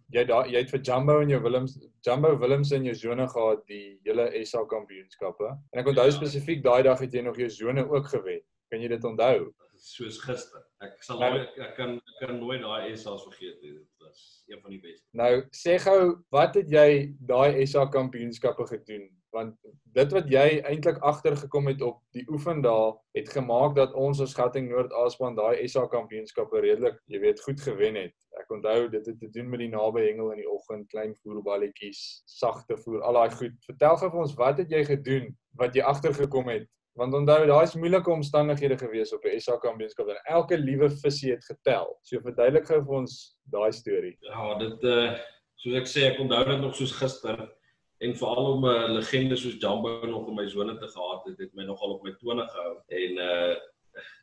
jy het vir Jumbo Willems in jou sone gehad die hele SA kampioenskappe. En ek onthou spesifiek daai dag het jy nog jou sone ook gewen. Kan jy dit onthou? Soos gister. Ek kan nooit daai SA's vergeet nie. Dit was een van die beste. Nou, sê gou, wat het jy daai SA kampioenskappe gedoen? Want dit wat jy eintlik agtergekom het op die oefendae het gemaak dat ons as Gatting Noord-Aaspan daai SA kampioenskappe redelik, jy weet, goed gewen het. Ek onthou dit het te doen met die naby hengel in die oggend, klein voerballetjies, sagte voer, al daai goed. Vertel gou vir ons, wat het jy gedoen wat jy agtergekom het? Want onthou, daar is moeilike omstandighede gewees op 'n SA kampioenskap en elke liewe visie het getel. So verduidelik gou vir ons daai storie. Ja, dit soos ek sê, ek onthou dit nog soos gister. En veral om 'n legende soos Jumbo nog in my sone te gehad het my nogal op my tone gehou. En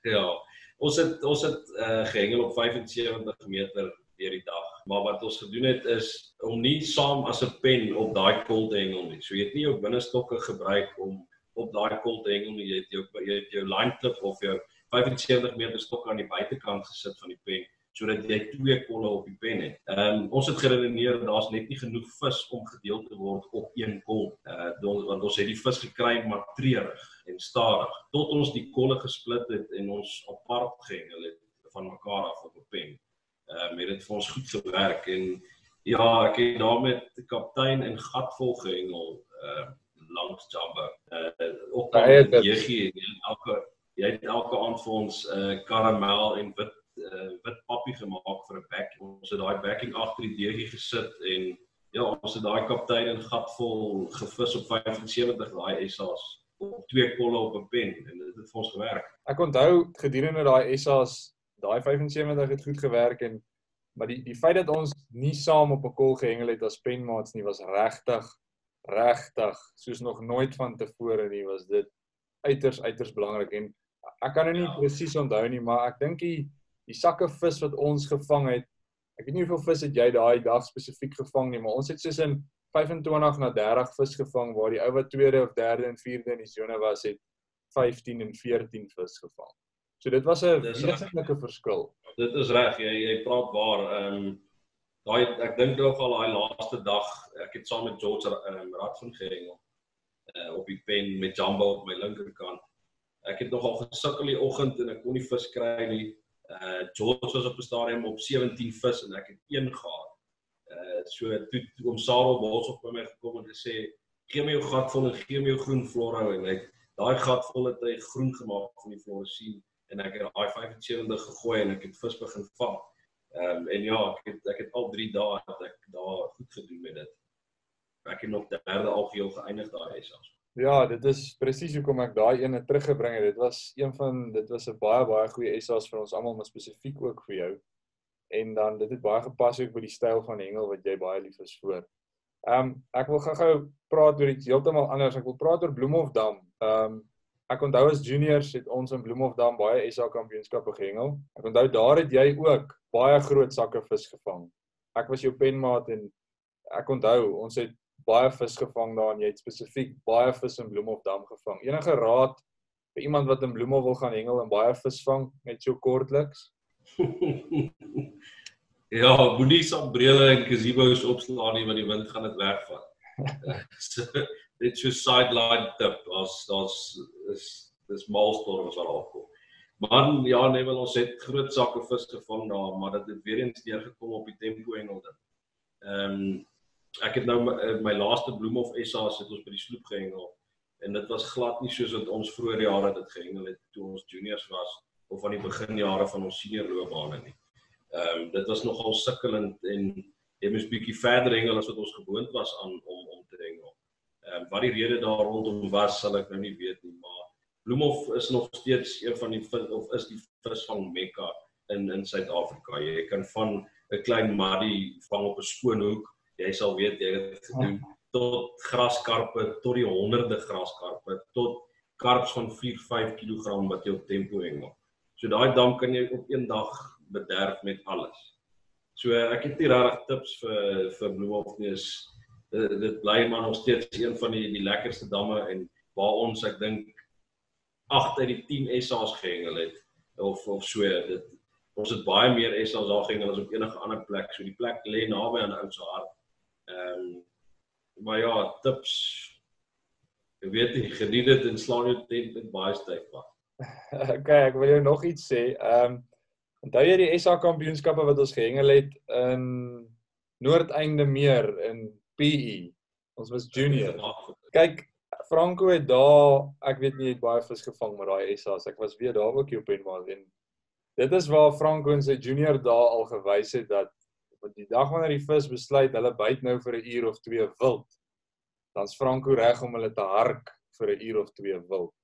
ja, ons het gehengel op 75 meter deur die dag. Maar wat ons gedoen het is om nie saam as 'n pen op daai kol te hengel nie. So jy het nie jou binnestokke gebruik om op daai kol te hengel nie. Jy het jou line clip of jou 75 meter stokke aan die buitekant gesit van die pen, sodat jy 2 kolle op die pen het. Ons het geredeneer, daar's net nie genoeg vis om gedeel te word op 1 kol. Want ons het die vis gekry, maar treurig en stadig. Tot ons die kolle gesplit het en ons apart gehengel het van mekaar af op 'n pen. Het dit vir ons goed gewerk en Ja, ek het daar met die kaptein en gatvol gehengel langs Jamba. Ook dan met die jegie, jy het elke aand vir ons karamel en wit pappie gemaak vir 'n bakkie. Ons het daai bakkie agter die deegie gesit en ja, ons het daai kaptein en gatvol gevis op 75 daai SA's op 2 kolle op 'n pen en dit het vir ons gewerk. Ek onthou gedurende daai SA's, daai 75 het goed gewerk maar die feit dat ons nie saam op 'n kol gehengel het as penmaats nie was regtig soos nog nooit van tevore nie, was dit uiters belangrik en ek kan nie presies onthou nie, maar ek dink die sakke vis wat ons gevang het, ek weet nie hoeveel vis het jy daai dag spesifiek gevang nie, maar ons het soos in 25 na 30 vis gevang, waar die ou wat tweede of derde en vierde in die sone was, het 15 en 14 vis gevang. So dit was 'n wesentlike verskil. Dit is reg, jy praat waar. Ek dink ook al daai laaste dag, ek het saam met George raad van gehengel op die pen met Jumbo op my linkerkant. Ek het nogal gesukkel die oggend en ek kon nie vis kry nie. George was op 'n stadium op 17 vis en ek het 1 gehad. So toe oom Sarel Bos op by my gekom en gesê, gee my jou gatvol en gee my jou groen florhou en daai gatvol het hy groen gemaak van die fluoresien en ek het daai 75 gegooi en ek het vis begin vang. En ja, ek het al 3 dae dat ek daar goed gedoen met dit. Ek het nog derde algeheel geëindig daai SA's. Ja, dit is presies hoekom ek daai ene teruggebring het. Dit was 'n baie goeie SA's vir ons almal, maar spesifiek ook vir jou. En dan dit het baie gepas ook by die styl van hengel wat jy baie lief is vir. Ek wil gou praat oor iets heeltemal anders. Ek wil praat oor Bloemhofdam. Ek onthou as juniors het ons in Bloemhofdam baie SA kampioenskappe gehengel. Ek onthou daar het jy ook baie groot sakke vis gevang. Ek was jou penmaat en ek onthou ons het baie vis gevang daar en jy het spesifiek baie vis in Bloemhofdam gevang. Enige raad vir iemand wat in Bloemhof wil gaan hengel en baie vis vang, net so kortliks? Ja, moenie sambrele en gazebos opslaan nie, want die wind gaan dit wegvat. Dit so sideline tip, dis maalstorms wat daar kom. Maar ja, nee, wel ons het groot sakke vis gevang daar, maar dit het weer eens neergekom op die tempohengel ding. Ek het nou my laaste Bloemhof SA's het ons by die sloep gehengel, en dit was glad nie soos wat ons vroeër jare dit gehengel het, toe ons juniors was, of aan die beginjare van ons senior loopbane nie. Dit was nogal sukkelend, en jy moes bietjie verder hengel as wat ons gewoond was aan om te hengel. Wat die rede daar rondom was, sal ek nou nie weet nie, maar Bloemhof is nog steeds een van is die visvang mekka in Suid-Afrika. Jy kan van 'n klein maddie vang op 'n skoon hoek, jy sal weet jy het dit gedoen, tot graskarpe, tot die honderde graskarpe, tot karps van 4-5 kg wat jy op tempo hengel. So daai dam kan jy op een dag bederf met alles. So ek het nie regtig tips vir Bloemhof nie. Dit bly maar nog steeds een van die lekkerste damme, en waar ons, ek dink, 8 uit die 10 SA's gehengel het, of so. Ons het baie meer SA's daar gehengel as op enige ander plek. So die plek lê naby aan 'n ou se hart. Maar ja, tips, ek weet nie, geniet dit en slaan jou tent met baie styf vas. Okay, ek wil jou nog iets sê. Onthou jy die SA kampioenskappe wat ons gehengel het in Noordeinde meer in PE? Ons was junior. Kyk, Franco het daar, ek weet nie, het baie vis gevang met daai SA's. Ek was weer daar ook jou penmaat, en dit is waar Franco in sy junior dae al gewys het dat die dag wanneer die vis besluit hulle byt nou vir 'n uur of 2 wild, dan's Franco reg om hulle te hark vir 'n uur of 2 wild.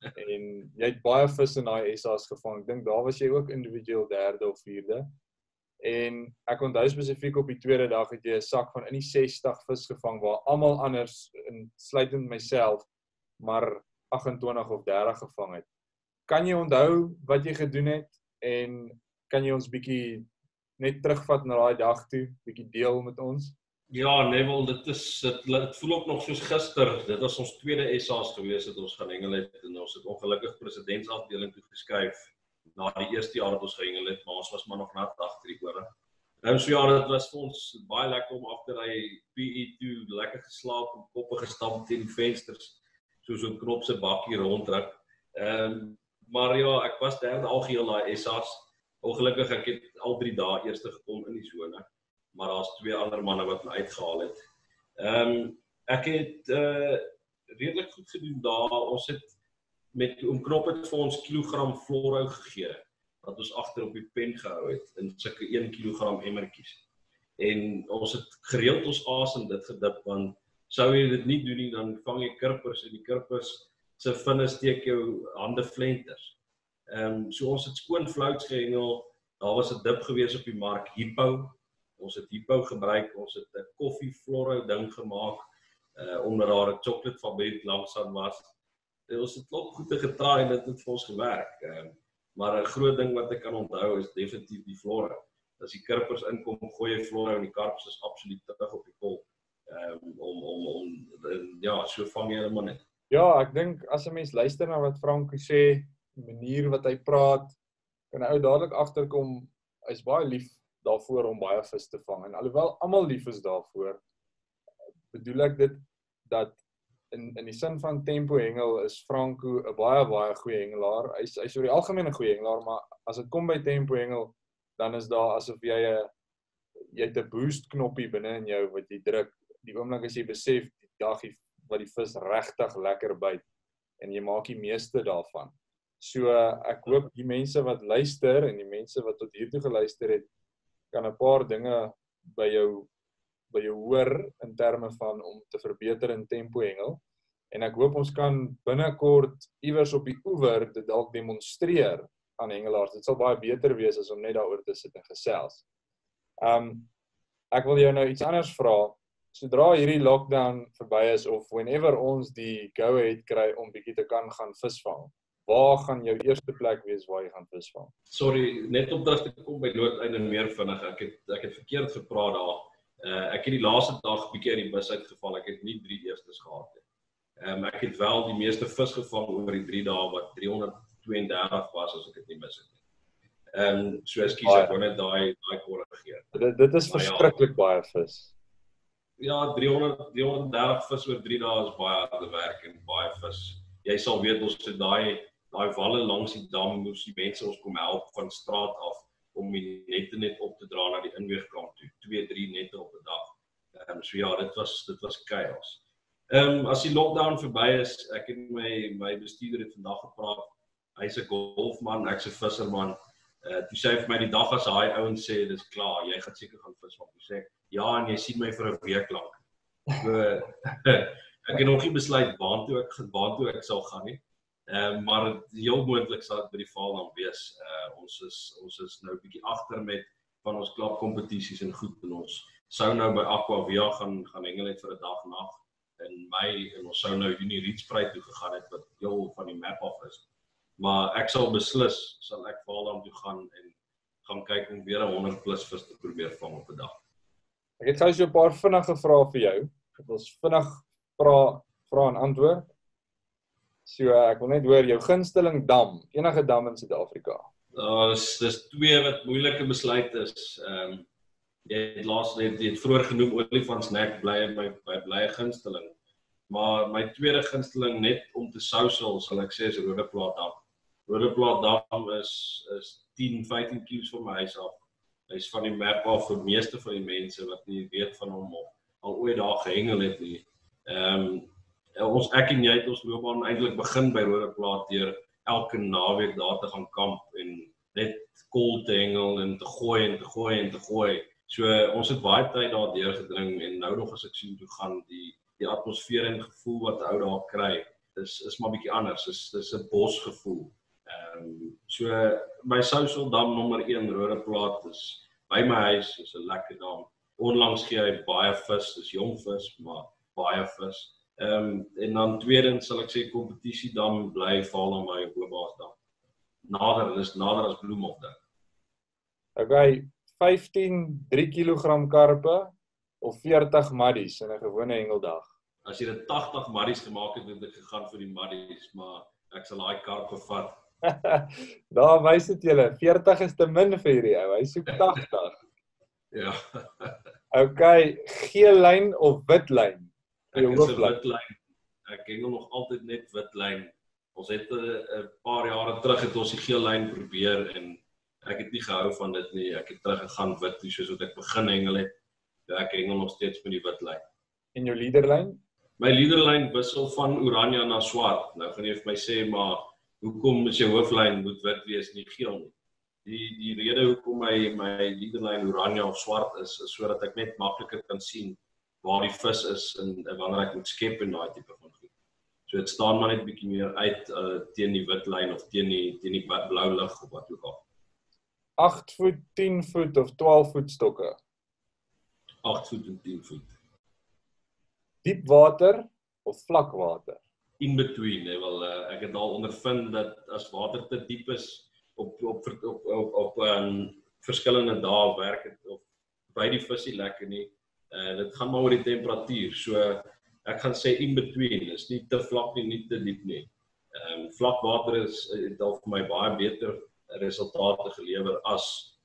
En jy het baie vis in daai SA's gevang. Ek dink daar was jy ook individueel 3de of 4de. En ek onthou spesifiek op die tweede dag het jy 'n sak van in die 60 vis gevang, waar almal anders, insluitend myself, maar 28 of 30 gevang het. Kan jy onthou wat jy gedoen het, en kan jy ons bietjie net terugvat na daai dag toe, bietjie deel met ons? Ja, nee, wel, dit voel ook nog soos gister. Dit was ons tweede SA's gewees het ons gaan hengel het, en ons het ongelukkig presidentsafdeling toe geskuif na die eerste jaar dat ons gehengel het, maar ons was maar nog nat agter die ore. So ja, dit was vir ons baie lekker om agter hy PE toe lekker geslaap en koppe gestamp teen die vensters, soos 'n knopse bakkie ronddruk. Maar ja, ek was derde algeheel daai SA's. Ongelukkig ek het al 3 dae eerste gekom in die sone. maar daar's 2 ander manne wat my uitgehaal het. Ek het redelik goed gedoen daar. Ons het met oom Knop het vir ons kilogram florhou gegee, wat ons agter op die pen gehou het, in sulke 1 kilogram emmertjies. En ons het gereeld ons aas in dit gedip, want sou jy dit nie doen nie, dan vang jy kirpers, en die kirpers se vinne steek jou hande flenters. So ons het skoon flouts gehengel, daar was 'n dip gewees op die mark, Hippo. Ons het Hippo gebruik, ons het 'n koffie florhou ding gemaak, omdat daar 'n chocolate fabriek langs aan was. Ons het klop goede getraai en dit het vir ons gewerk. Maar 'n groot ding wat ek kan onthou is definitief die florhou. As die kirpers inkom, gooi jy florhou en die karps is absoluut terug op die kol. Ja, so vang jy hulle maar net. Ja, ek dink as 'n mens luister na wat Franco sê, die manier wat hy praat, kan 'n ou dadelik agterkom, hy's baie lief daarvoor om baie vis te vang. En alhoewel almal lief is daarvoor, bedoel ek dit dat in die sin van tempohengel is Franco 'n baie goeie hengelaar. Hy's oor die algemeen 'n goeie hengelaar, maar as dit kom by tempohengel, dan is daar asof jy het 'n boost knoppie binne in jou wat jy druk. Die oomblik as jy besef die dag wat die vis regtig lekker byt en jy maak die meeste daarvan. So ek hoop die mense wat luister en die mense wat tot hiertoe geluister het, kan 'n paar dinge by jou hoor in terme van om te verbeter in tempohengel. En ek hoop ons kan binnekort iewers op die oewer dit dalk demonstreer aan hengelaars. Dit sal baie beter wees as om net daaroor te sit en gesels. Ek wil jou nou iets anders vra. Sodra hierdie lockdown verby is of whenever ons die go-ahead kry om bietjie te kan gaan visvang, waar gaan jou eerste plek wees waar jy gaan visvang? Sorry, net om terug te kom by Noordeinde meer vinnig. Ek het verkeerd gepraat daar. Ek het die laaste dag bietjie uit die bus uitgeval. Ek het nie 3 eerstes gehad nie. Ek het wel die meeste vis gevang oor die 3 dae wat 332 was as ek dit nie mis het nie. So ekskuus, ek wou net daai korrigeer. Dit is verskriklik baie vis. Ja, 330 vis oor 3 dae is baie harde werk en baie vis. Jy sal weet ons het daai walle langs die dam, moes die mense ons kom help van straat af om die nette net op te dra na die inweegkamp toe, 2-3 nette op 'n dag. So ja, dit was chaos. As die lockdown verby is, ek het my bestuurder het vandag gepraat. Hy's 'n golfman, ek's 'n visserman. Toe sê hy vir my die dag as daai ouens sê dis klaar, jy gaan seker gaan visvang. Toe sê ek, ja, en jy sien my vir 'n week lank. So ek het nog nie besluit waartoe ek sal gaan nie. Maar heel moontlik sal dit by die val dan wees. Ons is nou bietjie agter met van ons klapkompetisies en goed, en ons sou nou by Aquavia gaan hengel het vir 'n dag nag in Mei, en ons sou nou Rietsprei toe gegaan het wat heel van die map af is. Maar ek sal beslis, sal ek Vaaldam toe gaan en gaan kyk om weer 100+ vis te probeer vang op 'n dag. Ek het gou so 'n paar vinnige vrae vir jou. Ek wil vinnig vra en antwoord. So ek wil net hoor jou gunsteling dam, enige dam in Suid-Afrika. Dis 2 wat moeilike besluit is. Jy het vroeër genoem Olifantsnek bly my gunsteling. Maar my tweede gunsteling net om te sousel sal ek sê is Rodeplaat dam. Rodeplaat dam is 10-15 km van my huis af. Hy's van die map af vir meeste van die mense wat nie weet van hom of al ooit daar gehengel het nie. Ek en jy het ons loopbaan eintlik begin by Rodeplaat deur elke naweek daar te gaan kamp en net kol te hengel en te gooi. So ons het baie tyd daar deurgedring en nou nog as ek sien toe gaan die atmosfeer en gevoel wat ou daar kry is maar bietjie anders. Dis 'n bosgevoel. So my Souseldam nommer 1 Rodeplaat is by my huis, is 'n lekker dam. Onlangs gee hy baie vis, dis jong vis, maar baie vis. En dan tweedens sal ek sê kompetisiedam bly Vaaldam by Hoëbaasdam. Nader as Bloemhofdam. Okay, 15 3 kg karpe of 40 maddies in 'n gewone hengeldag. As jy dit 80 maddies gemaak het ek gegaan vir die maddies, maar ek sal daai karpe vat. Daar wys dit julle, 40 is te min vir hierdie ou. Hy soek 80. Ja. Okay, geel lyn of wit lyn? Ek is 'n wit lyn. Ek hengel nog altyd net wit lyn. Ons het 'n paar jare terug het ons die geel lyn probeer en ek het nie gehou van dit nie. Ek het teruggegaan wit toe soos wat ek begin hengel het. Ja, ek hengel nog steeds met die wit lyn. En jou leaderlyn? My leaderlyn wissel van oranje na swart. Nou gaan jy vir my sê, maar hoekom is jou hooflyn moet wit wees, nie geel nie? Die rede hoekom my leaderlyn oranje of swart is sodat ek net makliker kan sien waar die vis is en wanneer ek moet skep en daai tipe van goed. So dit staan maar net bietjie meer uit teen die wit lyn of teen die blou lig of wat ook al. 8 voet, 10 voet of 12 voet stokke? 8 voet en 10 voet. Diep water of vlak water? In between, wel ek het al ondervind dat as water te diep is op verskillende dae werk het of by die visie lekker nie. Dit gaan maar oor die temperatuur. So ek gaan sê in between, is nie te vlak nie, nie te diep nie. Vlak water het al vir my baie beter resultate gelewer as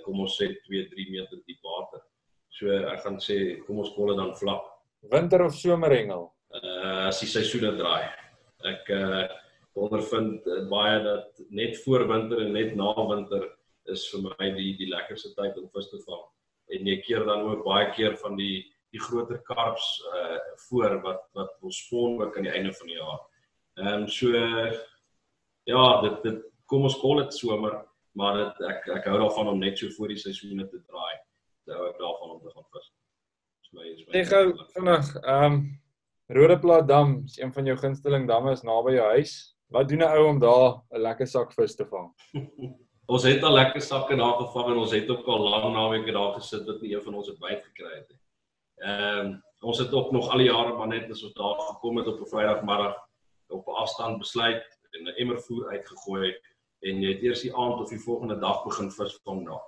kom ons sê 2-3 meter diep water. So ek gaan sê kom ons call dit dan vlak. Winter of somerhengel? As die seisoene draai. Ek ondervind baie dat net voor winter en net na winter is vir my die lekkerste tyd om vis te vang. En jy keer dan ook baie keer van die groter karps voor wat wil spawn ook aan die einde van die jaar. So ja, dit kom ons call dit somer, maar ek hou daarvan om net so voor die seisoene te draai. Dit hou ek daarvan om te gaan vis. Ek gou vinnig, Rodeplaat dam is een van jou gunsteling damme is naby jou huis. Wat doen 'n ou om daar 'n lekker sak vis te vang? Ons het al lekker sakke daar gevang en ons het ook al lang naweke daar gesit wat nie een van ons het byt gekry het. Ons het ook nog al die jare maar net as ons daar gekom het op 'n Vrydagmiddag op 'n afstand besluit en 'n emmer voer uitgegooi en jy het eers die aand of die volgende dag begin vis vang daar.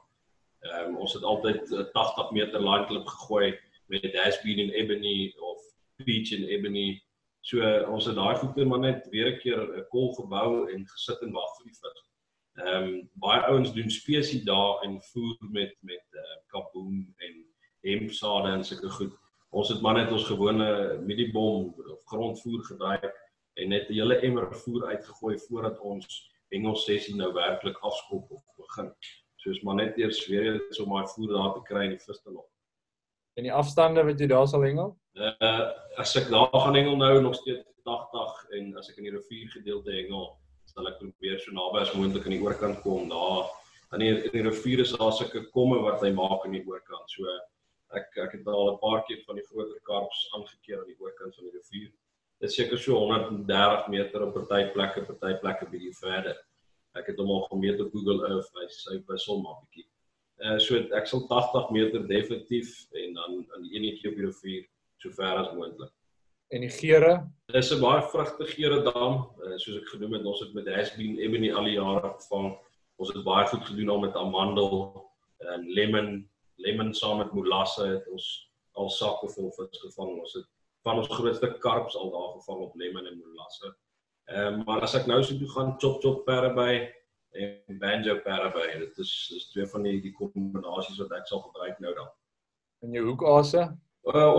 Ons het altyd 80 meter line clip gegooi met 'n dashbeam en ebony of peach en ebony. So ons het daai goede maar net weer 'n keer 'n kol gebou en gesit en wag vir die vis. Baie ouens doen spesie daar en voer met kaboom en hempsade en sulke goed. Ons het maar net ons gewone mieliebom of grondvoer gebruik en net 'n hele emmer voer uitgegooi voordat ons hengelsessie nou werklik afskop of begin. Soos maar net eers weer eens om my voer daar te kry en die vis te lok. En die afstande wat jy daar sal hengel? As ek daar gaan hengel nou nog steeds 80 en as ek in die riviergedeelte hengel, sal ek probeer so naby as moontlik aan die oorkant kom. Daar in die rivier is daar sulke komme wat hy maak aan die oorkant. So ek het al 'n paar keer van die groter karps aangekeer aan die oorkant van die rivier. Dit is seker so 130 meter op party plekke bietjie verder. Ek het hom al gemeet op Google Earth, hy wissel maar bietjie. So ek sal 80 meter definitief en dan aan die enetjie op die rivier so ver as moontlik. En die geure? Dit is 'n baie vrugtegere dam, soos ek genoem het, ons het met dashbeam ebony al die jare gevang. Ons het baie goed gedoen al met amandel en lemon saam met molasse het ons al sakke vol vis gevang. Ons het van ons grootste karps al daar gevang op lemon en molasse. Maar as ek nou so toe gaan chop perreby en banjo perreby, dit is twee van die kombinasies wat ek sal gebruik nou dan. En jou hoekase?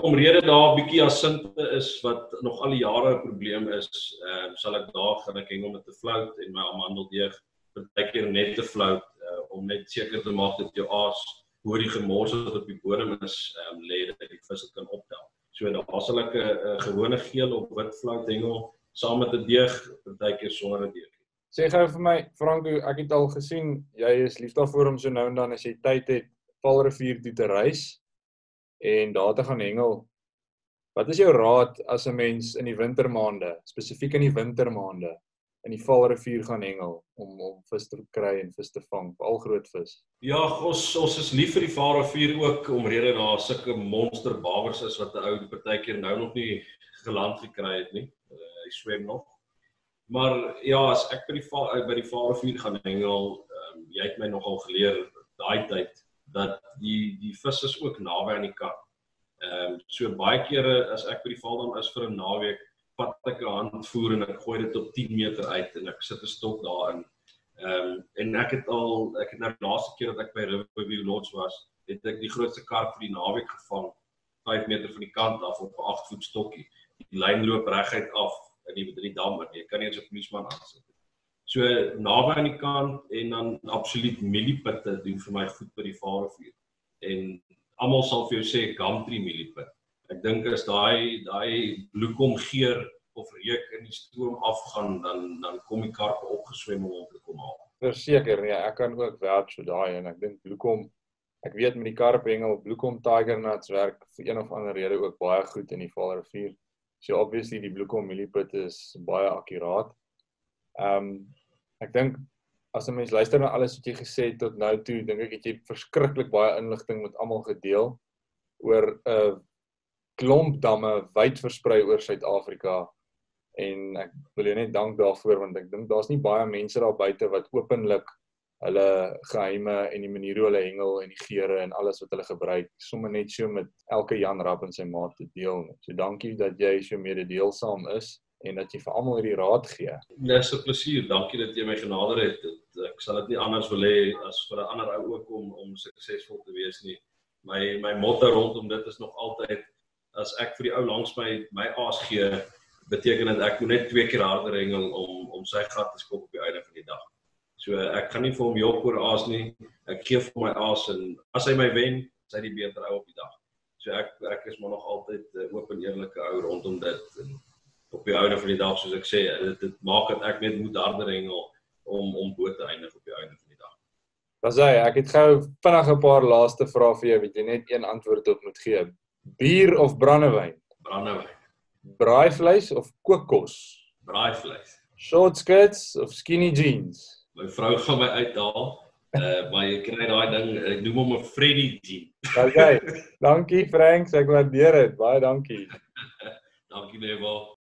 Omrede daar 'n bietjie asinte is wat nog al die jare 'n probleem is, sal ek daar gaan ek hengel met 'n flout en my amandeldeeg partykeer net 'n flout om net seker te maak dat jou aas oor die gemors wat op die bodem is lê dat die vis dit kan optel. So daar sal ek 'n gewone geel of wit flout hengel saam met 'n deeg, partykeer sonder 'n deeg. Sê gou vir my, Franco, ek het al gesien jy is lief daarvoor om so nou en dan as jy tyd het Valrivier toe te reis en daar te gaan hengel. Wat is jou raad as 'n mens in die wintermaande, spesifiek in die wintermaande, in die Valrivier gaan hengel om vis te kry en vis te vang, veral groot vis? Ja, ons is lief vir die Valrivier ook omrede daar sulke monster bawers is wat 'n ou partykeer nou nog nie geland gekry het nie. Hy swem nog. Maar ja, as ek by die Valrivier gaan hengel, jy het my nogal geleer daai tyd dat die vis is ook naby aan die kant. So baie kere as ek by die Valdam is vir 'n naweek, vat ek 'n handvoer en ek gooi dit op 10 meter uit en ek sit 'n stok daarin. En ek het nou die laaste keer dat ek by Riverview Lodge was, het ek die grootste karp vir die naweek gevang, 5 meter van die kant af op 'n 8 voet stokkie. Die lyn loop reguit af in die dam, jy kan nie eens 'n polisieman aansit. So naby aan die kant en dan absoluut mieliepitte doen vir my goed by die Valrivier. En almal sal vir jou sê gumtree mieliepit. Ek dink as daai bloekom geur of reuk in die stoom afgaan, dan kom die karpe opgeswem om te kom haal. Verseker, nee, ek kan ook werk so daai en ek dink bloekom, ek weet met die karphengel, bloekom tiger nuts werk vir een of ander rede ook baie goed in die Vaalrivier. So obviously die bloekom mieliepit is baie akkuraat. Ek dink as 'n mens luister na alles wat jy gesê het tot nou toe, dink ek het jy verskriklik baie inligting met almal gedeel oor 'n klomp damme wyd versprei oor Suid-Afrika. En ek wil jou net dank daarvoor, want ek dink daar's nie baie mense daar buite wat openlik hulle geheime en die manier hoe hulle hengel en die geure en alles wat hulle gebruik, sommer net so met elke Jan Rap en sy maat te deel. So dankie dat jy so mededeelsaam is en dat jy vir almal hierdie raad gee. Dis 'n plesier, dankie dat jy my genader het. Ek sal dit nie anders wil hê as vir 'n ander ou ook om suksesvol te wees nie. My motto rondom dit is nog altyd, as ek vir die ou langs my aas gee, beteken dit ek moet net 2 keer harder hengel om sy gat te skop op die einde van die dag. So ek gaan nie vir hom jok oor aas nie, ek gee vir my aas en as hy my wen, is hy die beter ou op die dag. So ek is maar nog altyd oop en eerlike ou rondom dit en op die einde van die dag, soos ek sê, dit maak dat ek net moet harder hengel om bo te eindig op die einde van die dag. Was hy, ek het gou vinnig 'n paar laaste vrae vir jou, wat jy net een antwoord op moet gee. Bier of brandewyn? Brandewyn. Braaivleis of kookkos? Braaivleis. Short skirts of skinny jeans? My vrou gaan my uithaal, maar jy kry daai ding, ek noem hom 'n Freddy jean. Okay, dankie Frank, ek waardeer dit, baie dankie. Dankie Neville.